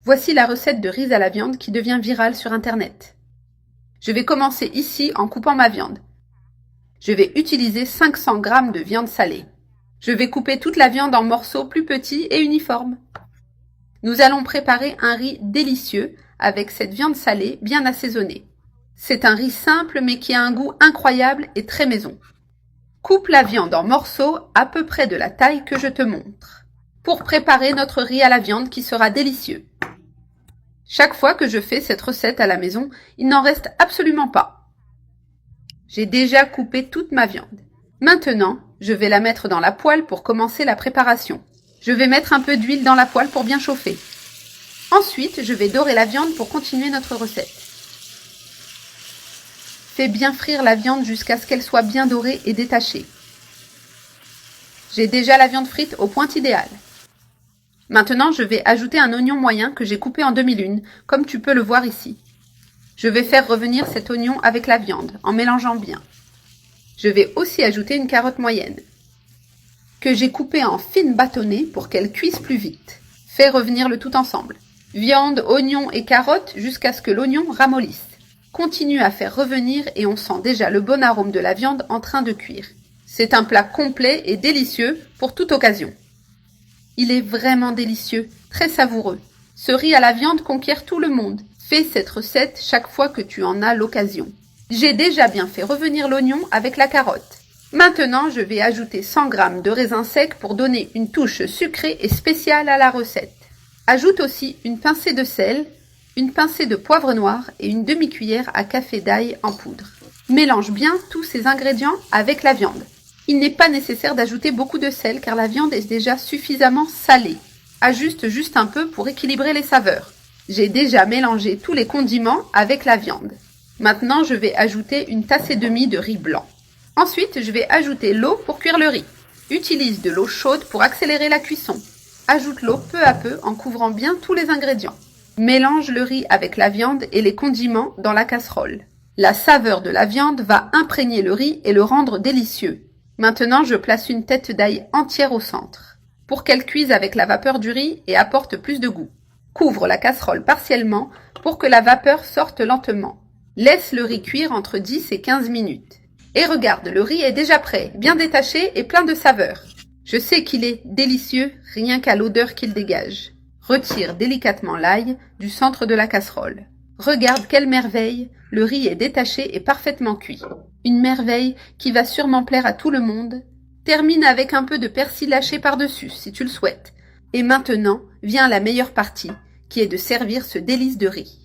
Voici la recette de riz à la viande qui devient virale sur Internet. Je vais commencer ici en coupant ma viande. Je vais utiliser 500 g de viande salée. Je vais couper toute la viande en morceaux plus petits et uniformes. Nous allons préparer un riz délicieux avec cette viande salée bien assaisonnée. C'est un riz simple mais qui a un goût incroyable et très maison. Coupe la viande en morceaux à peu près de la taille que je te montre, pour préparer notre riz à la viande qui sera délicieux. Chaque fois que je fais cette recette à la maison, il n'en reste absolument pas. J'ai déjà coupé toute ma viande. Maintenant, je vais la mettre dans la poêle pour commencer la préparation. Je vais mettre un peu d'huile dans la poêle pour bien chauffer. Ensuite, je vais dorer la viande pour continuer notre recette. Fais bien frire la viande jusqu'à ce qu'elle soit bien dorée et détachée. J'ai déjà la viande frite au point idéal. Maintenant, je vais ajouter un oignon moyen que j'ai coupé en demi-lune, comme tu peux le voir ici. Je vais faire revenir cet oignon avec la viande, en mélangeant bien. Je vais aussi ajouter une carotte moyenne, que j'ai coupée en fines bâtonnets pour qu'elle cuise plus vite. Fais revenir le tout ensemble. Viande, oignon et carotte jusqu'à ce que l'oignon ramollisse. Continue à faire revenir et on sent déjà le bon arôme de la viande en train de cuire. C'est un plat complet et délicieux pour toute occasion. Il est vraiment délicieux, très savoureux. Ce riz à la viande conquiert tout le monde. Fais cette recette chaque fois que tu en as l'occasion. J'ai déjà bien fait revenir l'oignon avec la carotte. Maintenant, je vais ajouter 100 g de raisins secs pour donner une touche sucrée et spéciale à la recette. Ajoute aussi une pincée de sel, une pincée de poivre noir et une demi-cuillère à café d'ail en poudre. Mélange bien tous ces ingrédients avec la viande. Il n'est pas nécessaire d'ajouter beaucoup de sel car la viande est déjà suffisamment salée. Ajuste juste un peu pour équilibrer les saveurs. J'ai déjà mélangé tous les condiments avec la viande. Maintenant, je vais ajouter une tasse et demie de riz blanc. Ensuite, je vais ajouter l'eau pour cuire le riz. Utilise de l'eau chaude pour accélérer la cuisson. Ajoute l'eau peu à peu en couvrant bien tous les ingrédients. Mélange le riz avec la viande et les condiments dans la casserole. La saveur de la viande va imprégner le riz et le rendre délicieux. Maintenant, je place une tête d'ail entière au centre, pour qu'elle cuise avec la vapeur du riz et apporte plus de goût. Couvre la casserole partiellement pour que la vapeur sorte lentement. Laisse le riz cuire entre 10 et 15 minutes. Et regarde, le riz est déjà prêt, bien détaché et plein de saveurs. Je sais qu'il est délicieux rien qu'à l'odeur qu'il dégage. Retire délicatement l'ail du centre de la casserole. Regarde quelle merveille, le riz est détaché et parfaitement cuit. Une merveille qui va sûrement plaire à tout le monde. Termine avec un peu de persil lâché par-dessus, si tu le souhaites. Et maintenant, vient la meilleure partie, qui est de servir ce délice de riz.